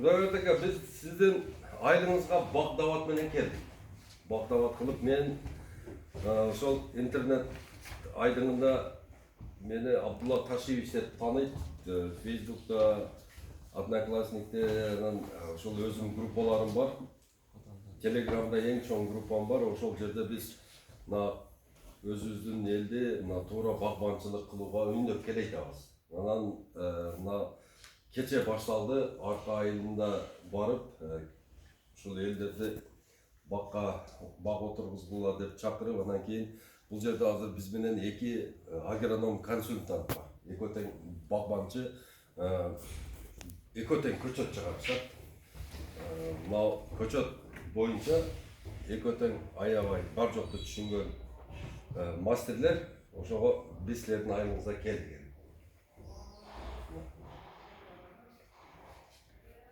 Құдайберді ака, біз сіздің айлыңызға бақ-дават менен келдік. Бақ-дават қылып, мен ошол интернет айдыңында мені Абдулла Ташиевич деп таныйт. Фейсбукта, Одноклассникте, ошол өзүм группаларым бар. Телеграмда ең чоң группам бар. Ошол жерде біз өзүбүздүн элди туура багбанчылык кылууга үндөп келейтабыз. Анан кече башталды, арка айылында барып, ушул элдерди бакка баг отургузгула деп чакырып, анан кийин бул жерде азыр биз менен эки агроном консультант бар. Экөө тең багбанчы, экөө тең көчөт чыгарышат. Мына көчөт боюнча экөө тең аябай бар жокту түшүнгөн мастерлер. Ошого биз силердин айылыңызга келдик.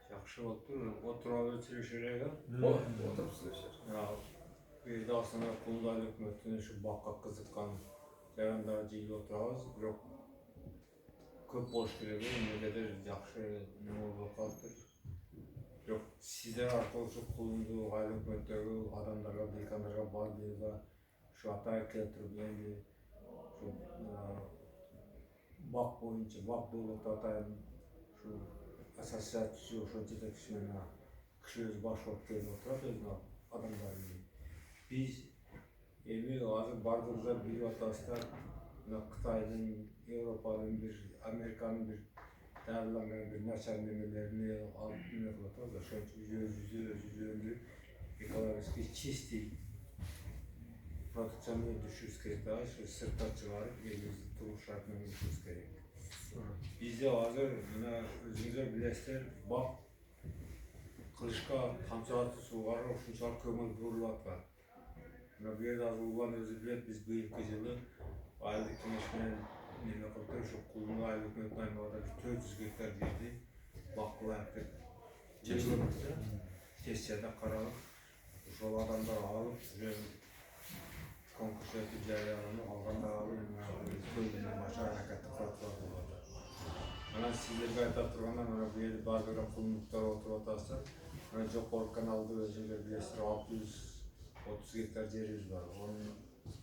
Жақсы болду, отурабы сүйлөшөлү. Отуруп сүйлөшөлү. Бизде Астана Кулдал өкмөтүнүн ушу бакка кызыккан жарандары жыйылып отурабыз, бирок көп болуш керек, эмнегедир жакшы болуп калыптыр. Бирок сиздер аркылуу ушу Кулдуу айыл өкмөттөгү адамдарга, дыйкандарга бардыгыга ушу атайын келтирип эми ушу бак боюнча бак болуп атайын ушу ассоциация ошол жетекчиси менен кишибиз баш болуп келип отурат өзүнүн адамдары. Биз эми азыр бардыгыбызда билип атабыздар, Кытайдын, Европанын, Американын бир даярданган бир начар немелерине алып кылып атабыз. Ошон үчүн өзүбүздү экологически чистый продукцияны өндүрүшүбүз керек да, сыртка чыгарып элибиздин турмуш шартына өндүрүшүбүз керек. Бизде азыр мына өзүңүздөр билесиздер, бак кылышка тамчылатуу сууга ушунчалык көңүл бурулуп аткан. Мына бул жерде азыр Улан өзү билет, биз быйылкы жылы айылдык кеңеш менен неме кылып, ушу Кулдуу айыл өкмөтүнүн аймагында 400 гектар жерди бак кылайык деп чечилипти да. Сессияда каралып, ошол адамдар алып, конкурс өтүп жарыяланып, алгандар алып, көбүнө начар аракетти кылып атат. Анан сиздерге айта турганда, мына бул жерде бардыгы кулдуктар отуруп атасыздар. Мына жокору каналды өзүңөр билесиздер, 630 гектар жерибиз бар. Онун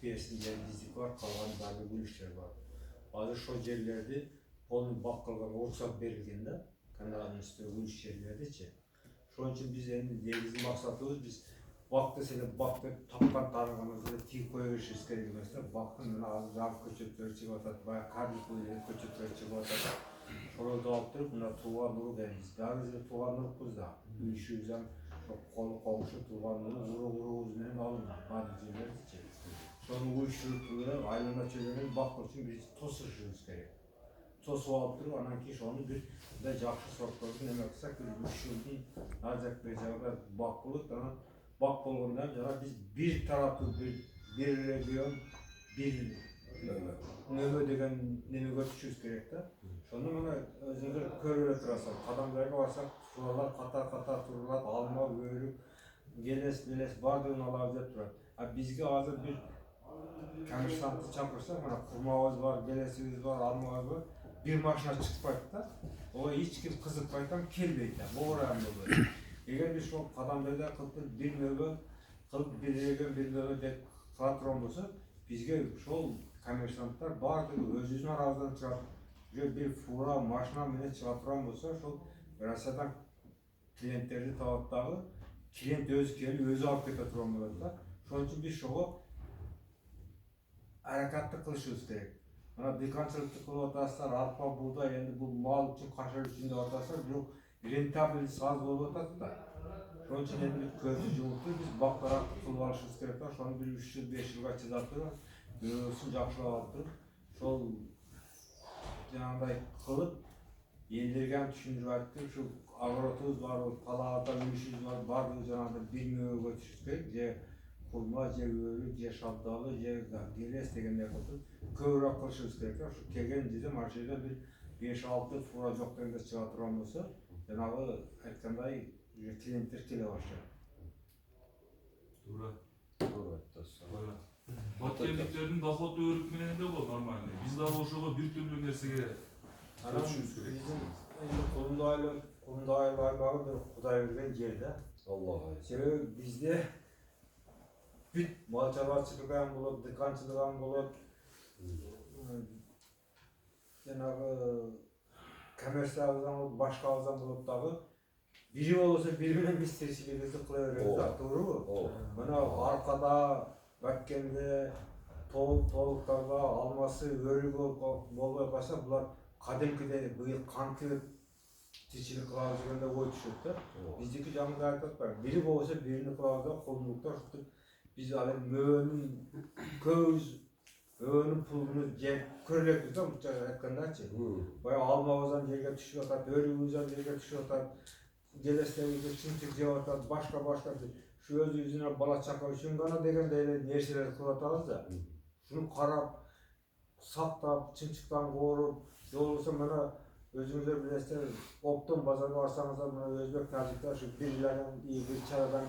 бесин жери биздики бар, калган баардык үлүштөр бар. Азыр ошол жерлерди полный бак кылганга уруксат берилген да, каналдын үстүндөгү үлүш жерлердичи. Ошон үчүн биз эми негизги максатыбыз, биз бак десе эле бак деп тапкан тааныганыбызды тигип кое беришибиз керек эмес да. Бактын мына азыр жаңы көчөттөр чыгып атат, баягы кардиклы көчөттөр чыгып атат. Ошолорду алып туруп, мына тууган урук дейбиз. Дагы биз тууган урукпуз да. Үлүшүбүз ham колу тууган уругубуз менен алынган баардык жерлердичи. Ошону уюштуруп, айылына чөйгөнөн бак үчүн биз тосушубуз керек. Тосуп алып туруп, анан кийин ошону бир мындай жакшы сортторду неме кылсак, 3 жылдын назак периодунда бак болот. Анан бак болгондо жана биз бир тараптуу бир регион, бир нөмө деген немеге өтүшүбүз керек да. Ошону мына өзүңүздөр көрүп эле турасыздар. Кадамдарга барсак, суалар ката турулат, алма, өрүк, келес баардыгын алабыз деп турат. А бизге азыр бир коммерсантты чакырсак, мына курмабыз бар, келесибиз бар, алмабыз бар, бир машина чыкпайт да. Ого эч ким кызыкпайт, келбейт да. Боорам болбойт. Эгер биз ошол кадамдарда кылып бир нөмө кылып, бир регион, бир нөмө деп кыла турган болсок, бизге ошол коммерсанттар баардыгы өзүбүздүн арабыздан чыгат. Уже бир фура машина менен чыга турган болсо, ошол Россиядан клиенттерди табат дагы, клиент өзү келип, өзү алып кете турган болот да. Ошон үчүн биз ошого аракетти кылышыбыз керек. Мына дыйканчылыкты кылып атасыздар, арпа, буудай, энди бул мал үчүн, кашар үчүн деп атасыздар, бирок рентабельность аз болуп атат да. Ошон үчүн эми көздү жумуп туруп, биз бак тарапты кылып алышыбыз керек да. Ошону бир 3 жыл, 5 жылга чыдап туруп, өсүн жакшылап алып туруп, ошол жанагындай кылып, элдерге ham түшүндүрүп айтып, ушу огородубуз бар, палаада үлүшүбүз бар, баардыгы жанагындай бир нөмөгө өтүшүбүз керек. Же курма, же өрүк, же шабдалы, же келес дегендей кылып көбүрөөк кылышыбыз керек да. Ушу келген жерде марш жерде бир 5-6 фура жок дегенде чыга турган болсо, жанагы айткандай клиенттер келе баштайт. Туура. Туура айтасыз. Баткендиктердин доходу өрүк менен эле болот нормально. Биз дагы ошого бир түрлүү нерсеге Анан биздин Құлынды айлағы бір Құдай берген жер да. Аллаға. Себебі бізде бүт мал шаруашылығы болады, диқаншылығы болады, жаңағы коммерциялық башқа алзам болып дағы бири болса биринен биз тиричилигибизди кыла беребиз да, туурабы? Мына аркада, Баткенде, толуктарда алмасы, өрүгү болбой калса булар кадимкидей быйыл кантип тиричилик кылабыз дегенде ой түшөт да. Биздики жагында айтып атпайбы, бири болсо бирини кылабыз да, колдуктар ушинтип биз ал мөөнүн көбүз өөнүн пулуну жеп көрөлекпиз да, мынча айткандачы. Баягы алмабыздан жерге түшүп атат, өрүгүбүздөн жерге түшүп атат, желестебизде чымчык жеп атат, башка ушу өзүбүздүн бала чака үчүн гана дегендей эле нерселерди кылып атабыз да. Шуну карап, сактап, чымчыктан кооруп, же болбосо мына өзүңүздөр билесиздер, оптон базарга барсаңыздар, мына өзбек тажиктер ушу бир чарадан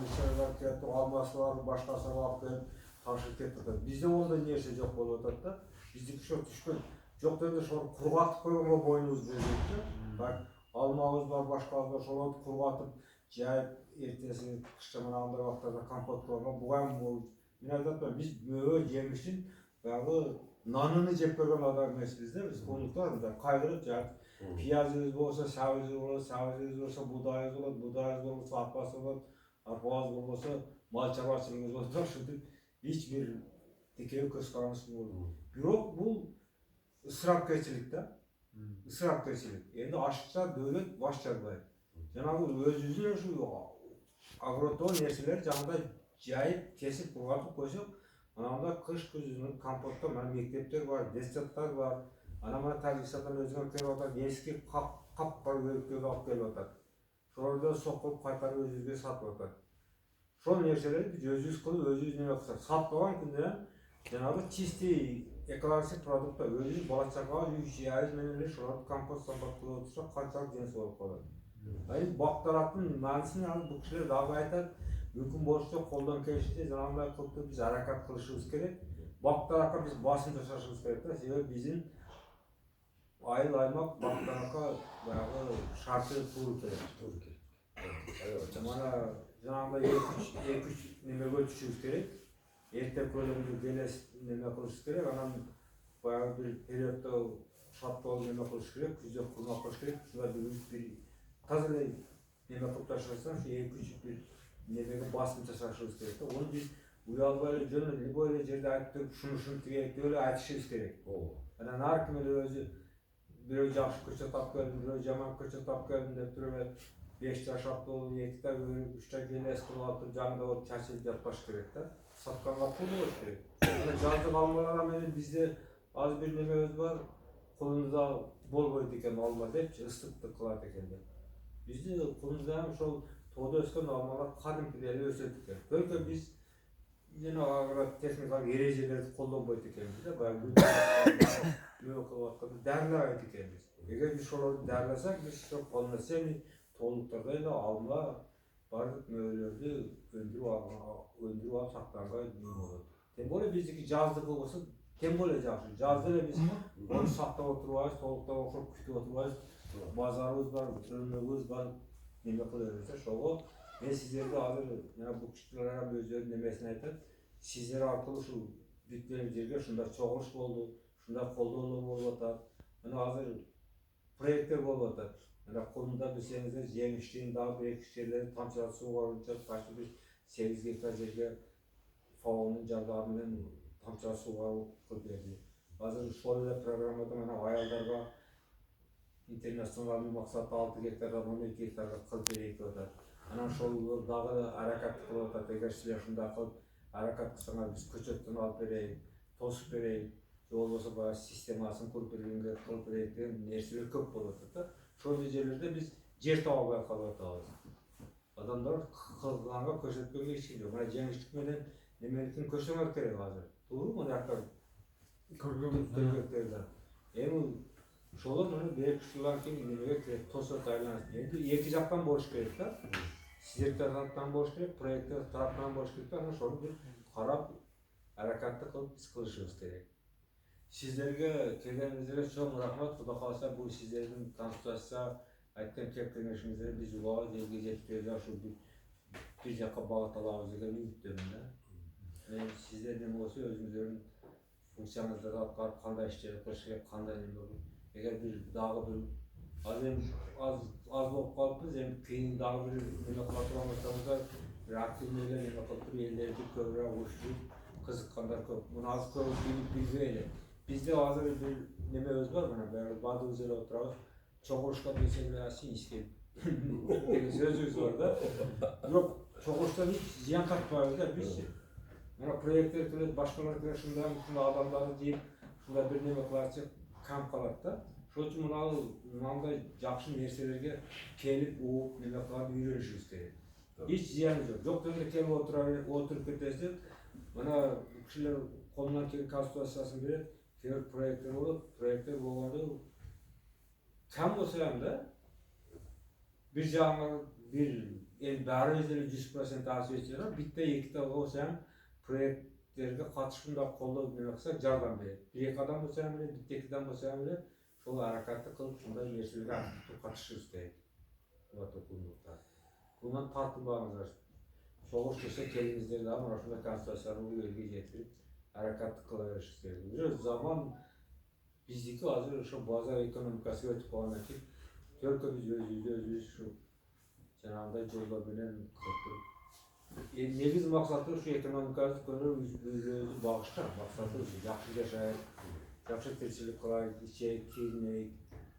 келип, алмасы бар, башкасы алып келип ташып кетип атат. Бизде ондай нерсе жок болуп атат да. Биздики ошо түшкөн. Жок дегенде ошону кургатып койгонго боюнубуз бербейт да. Алмабыз бар, башкабыз бар, ошолорду кургатып, жайып, эртеси кышта мына андай убактарда компот кылган, бугай болуп. Мен айтып атпаймынбы, биз мөө жемишин баягы нанын жеп көргөн адам эмеспиз да, биз кондуктар мындай кайгырып жайып. Пиязыбыз болсо, сабызыбыз болсо, будайыбыз болот, будайыбыз болбосо, арпасы болот, арпабыз болбосо, мал чарбачылыгыбыз болот да, ушинтип эч бир тикөө көз каранды болбойт. Бирок бул ысырапкерчилик да. Ысырапкерчилик. Энди ашыкча дөлөт баш жарбайт. Жанагы өзүбүздүн ушу агротоо нерселер жагында жайып, кесип, кургатып койсок, ананда кыш күзүнүн компотто мына мектептер бар, детсадтар бар. Ана мына Тажикстандан өзүңөр келип атат, эски кап-кара бөлүктөрдү алып келип атат. Ошолорду сокуп кайтарып өзүбүзгө сатып атат. Ошол нерселерди биз өзүбүз кылып, өзүбүз неме кылсак, сатпаган күндө жанагы чистый экологический продукт өзүбүз бала чакабыз, үй жайыбыз менен эле ошолорду компост кылып отурсак канчалык жемиш болуп калат. Бактарактын мааниси ал бул кишилер дагы айтат, мүмкүн болушунча колдон келишинче жанагындай кылып биз аракет кылышыбыз керек. Бактаракка биз басым жасашыбыз керек да, себеби биздин айыл аймак бактаракка баягы шарты туура керек. Мана жанагындай 2-3 немеге түшүбүз керек. Эртең көлөмдү келес неме кылышыбыз керек, анан баягы бир периоддо шаттоо неме кылыш керек, күздө курмак кылыш керек. Ушулар бир таза эле неме кылып таштасаң, ушу 2-3 бир немеге басым жасашыбыз керек да. Ону биз уялбай эле жөн эле любой эле жерде айтып туруп, шуну тигейик деп эле айтышыбыз керек. Анан ар ким эле өзү бирөө жакшы көчөт алып келдим, бирөө жаман көчөт алып келдим деп туруп эле 5 жашап болуп, 2 та өрүп, 3 та келес кылып алып жаңында болуп чачып жатпаш керек да. Сатканга пул болуш керек. Жаздык алмалар менен бизде аз бир немебиз бар, кулунда болбойт экен алма депчи, ыстыктык кылат экен деп. Бизде кулунда ошол тоодо өскөн алмалар кадимкидей эле өсөт экен. Только биз жана техникалык эрежелерди колдонбойт экенбиз да, баягы мөө кылып атканда дарылабайт экенбиз. Эгер биз ошолорду дарыласак, биз полноценный толуктарда эле алма бардык мөөлөрдү өндүрүп алып сактанга болот. Тем более биздики жаздыкы болсо тем более жакшы. Жазда эле биз оны сактап отурбайбыз, толуктар окшоп күтүп отурбайбыз. Базарыбыз бар, өнүгүбүз бар, неме кыла беребиз. Ошого мен сиздерди азыр мына бул кишилер өздөрүнүн немесин айтат. Сиздер аркылуу ушу бүткөн жерге ушундай чогулуш болду, ушундай колдонуу болуп атат. Мына азыр проекттер болуп атат. Мына колунда билсеңиздер, жемиштин дагы бир жерлери тамчылап суу барынча почти бир 8 гектар жерге фаонун жардамы менен тамчылап сууга кылып берди. Азыр ушул эле программада мына аялдарга интернационалдык максатта 6 гектардан 12 гектарга кылып берейик деп атат. Анан ошол дагы аракет кылып атат. Эгер силер ушундай кылып аракет кылсаңар, биз көчөттөн алып берейик, тосуп берейик, же болбосо баягы системасын куруп бергенге кылып берейик деген нерселер көп болуп атат да. Ошол жерлерде биз жер таба албай калып атабыз. Адамдар кылганга көрсөткөнгө эч ким жок. Мына жеңиштик менен неменикин көрсөңөр керек азыр. Туурабы мына жакта көргөмүз. Эми ошолор мына 1-2 жылдан кийин немеге кирет, тосот айланат. Эми эки жактан болуш керек да. Сиздер тараптан болуш керек, проекттер тараптан болуш керек да. Ошону бир карап, аракетти кылып биз кылышыбыз керек. Сиздерге келгениңизге чоң рахмат. Кудай кааласа бул сиздердин консультация Айтқан кеп кеңешіңіздер біз уағыз елге жеткізіп ашу bir жаққа бағыт аламыз деген үміттемін да. Мен сіздерден болса өзіңіздердің функцияңыздарды атқарып қандай істерді қылыш керек, қандай не болу. Егер бір дағы бір аз болып қалыппыз, енді кейін дағы бір неме қыла тұрған болсаңыздар, бір активнелер неме қылып тұрып елдерді көбірек өшіріп қызыққандар көп. Мұны аз көп білбейді. Bizde hazır bir neme öz var mı? Böyle bazı üzere oturağız. Çok hoşka bir şeyler aslında istedim. Sözümüz var da. Yok, çok hoşka hiç ziyan katmıyoruz da biz. Yani projeler kılıyoruz, başkaları kılıyor, şunda adamları deyip, şunda bir neme kılarsa kamp kalıp da. Şu için bunalda jakşı nerselerge kelip, uğup, neme kılardı yürüyüşüz dedi. Hiç ziyanımız yok. Yok dedi kelip oturup ketesip, bana kişiler kolundan kelip konsultasyon verip, Kör proyektler olup, proyektler bolğanda tam olsa ham da bir jagına bir bari özleri 100% tasir etýär. Bitte ekide bolsa ham proyektlerge katışımda kollap neme jardam berет. Bir iki adam bolsa ham, bitte iki adam bolsa ham şol harakatty kılıp şunda yerselge aktif katışyp isteyip. Bu toplumlukta. Bundan tartybağınızlar. Soğuş dese kendinizde de ama şunda konsultasiýany bu yerge jetirip harekatlı kılaverişiz gerekiyor. Zaman bizdeki hazır şu bazar ekonomikası ötüp olana ki Türkiye biz özüz şu cenabında yolda bilen kılıp negiz maksatı şu ekonomikası konu özü bağışlar. Maksatı şu yaxşı yaşayıp, yaxşı tirçilik kılayıp, içeyip, kiyinmeyip,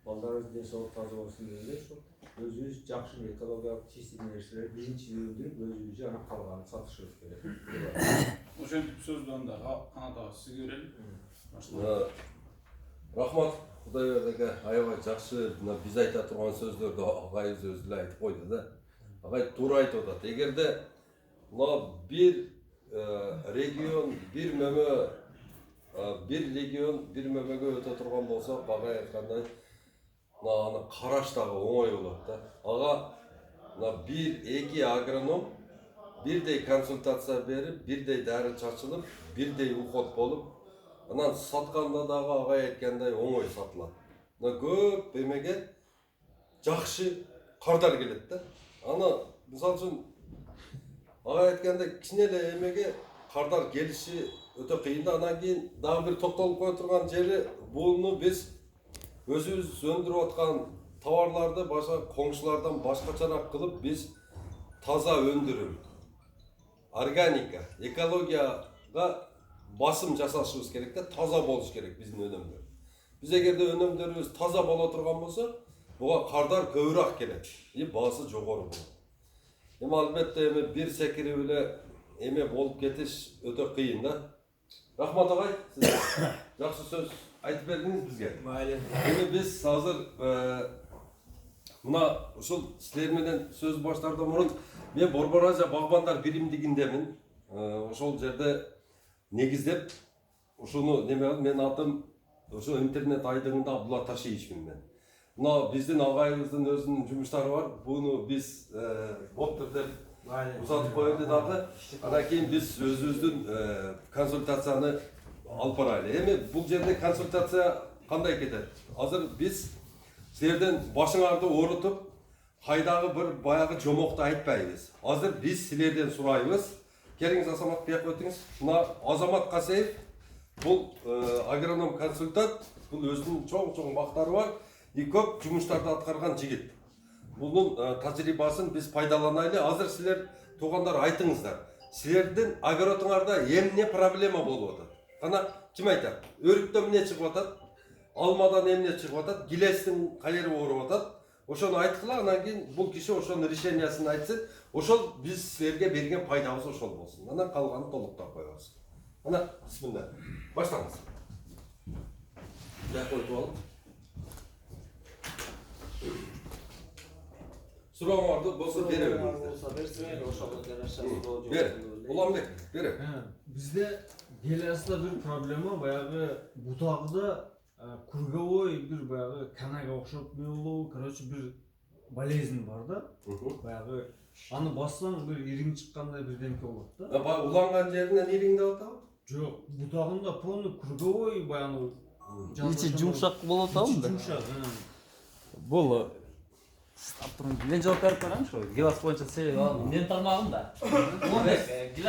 baldarız den soğuk taze olsun diye şu özüz yaxşı ekologiyalıq çeşitlileştirip, bilinçli öldürüp özümüzü ana kalganı satışırız gerekiyor. Ошентип сөздөн да Канат ага сизге берели. Рахмат, Кудайбердиге аябай жакшы биз айта турган сөздөрдү агайыбыз өзү эле айтып койду да. Агай туура айтып атат. Эгерде мына бир регион, бир мөмөгө өтө турган болсо, агай айткандай, аны караш дагы оңой болот да. Ага мына бир эки агроном birday konsultasiya berip, birday deri çaçılıp, birday уход bolup, anan satkanda dagı agay aytkanday oңой satılат. Көп эмеге жакшы кардар келет да. Аны мисалы үчүн агай айткандай кичине эле эмеге кардар келиши өтө кыйын да. Анан кийин дагы бир токтолуп кое турган жери буну биз өзүбүз өндүрүп аткан товарларды башка коңшулардан башкачараак кылып биз таза өндүрүп органика, экологияга басым жасашыбыз керек да, таза болуш керек биздин өнөмдөр. Биз эгерде өнөмдөрүбүз таза боло турган болсо, буга кардар көбүрөөк келет, баасы жогору болот. Албетте бир секирип эле эме болуп кетиш өтө кыйын да. Рахмат агай, сиз жакшы сөз айтып бердиңиз бизге. Биз азыр мына ушул силер менен сөз баштаардан мурун мен Борбор Азия Багбандар биримдигиндемин. Ошол жерде негиздеп ушуну мен атым ошо интернет айдыгында Абдулла Ташиевичмин мен. Мына биздин агайыбыздын өзүнүн жумуштары бар. Буну биз боптур деп узатып коелу дагы. Анан кийин биз өзүбүздүн консультацияны алып барайлы. Эми бул жерде консультация кандай кетет? Азыр биз силерден башыңарды оорутуп, кайдагы бир баягы жомокту айтпайбыз. Азыр биз силерден сурайбыз. Келиңиз Азамат бияка өтүңүз. Мына Азамат Касеев бул агроном консультант, бул өзүнүн чоң бактары бар, көп жумуштарды аткарган жигит. Бунун тажрыйбасын биз пайдаланайлы. Азыр силер туугандар айтыңыздар. Силердин огородуңарда эмне проблема болуп атат? Кана ким айтат? Өрүктөн эмне чыгып атат? Алмадан эмне чыгып атат? Гилестин кайры ооруп атат? Ошону айткыла, анан кийин бул киши ошонун решениясын айтсын. Ошол биз силерге берген пайдабыз ошол болсун. Анан калганын толуктап коебуз. Ана бисмилла. Баштаңыз. Жак коюп алып. Сурооңорду болсо бере бериңиздер. Бер. Уланбек, бере. Бизде келесиде бир проблема баягы бутагыда круговой бир баягы канага окшоп болуу, короче бир болезнь бар да. Баягы аны бассаң бир ириң чыккандай бирдемке болот да. Баягы уланган жеринен ириң деп атабы? Жок, бутагында полный круговой баягы İçi yumuşak болот абы? Жумшак. Бул Мен жооп берип барамынчы. Гилас боюнча себеп ал. Менин тармагым да.